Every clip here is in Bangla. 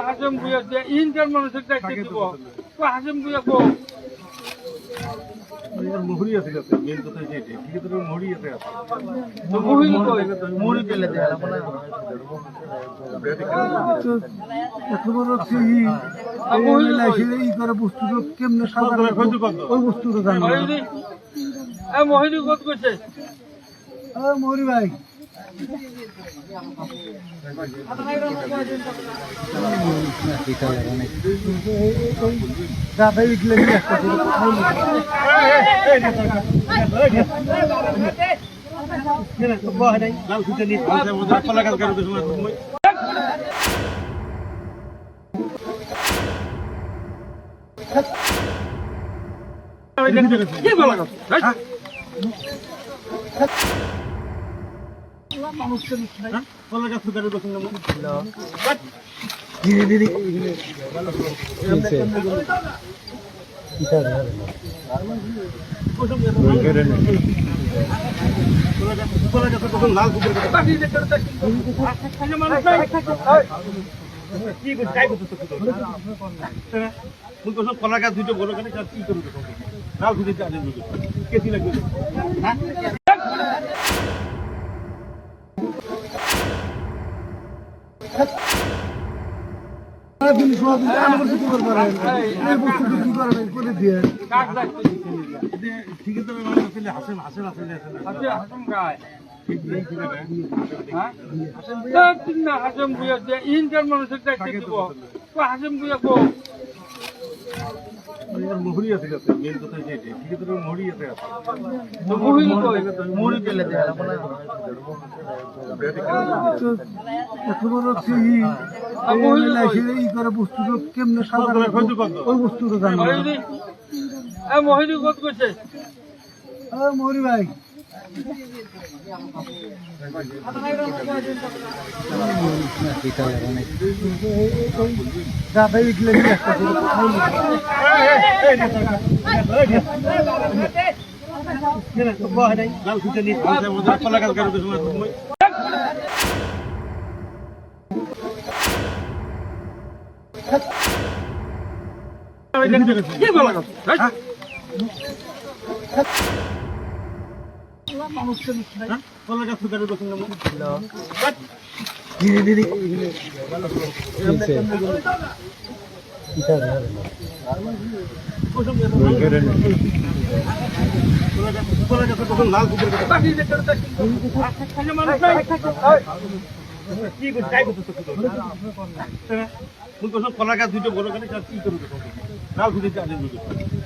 হাসেম ভুইয়া ইন্টার মানুষের দায়িত্ব দিব হাসেম ভুইয়া কো মোহরি আছে মেন কথা এটাই ঠিক আছে মোহরি আছে মোহরি কই মোহরি পেলে দেয়া কেমনে ওই বস্তুটা জানো মোহরি কত করছে মোহরি ভাই কলা গাছ দুটো বড় কেন কি করবে লাল খুঁজে কেজি লাগবে হাসেম ভুইয়া ইন্টার মানুষের দায়িত্ব দিব হাসেম ভুইয়া কো মোহরি আছে মেন কথা এটাই ঠিক আছে মোহরি আছে মোহরি কই মোহরি পেলে দেয়া কেমনে ওই বস্তুটা জানো মোহরি কত করছে মোহরি ভাই কলা গাছ কলা গাছ দুটো বড় কেন কি করবে লাল খুঁজে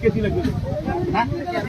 কেজি লাগবে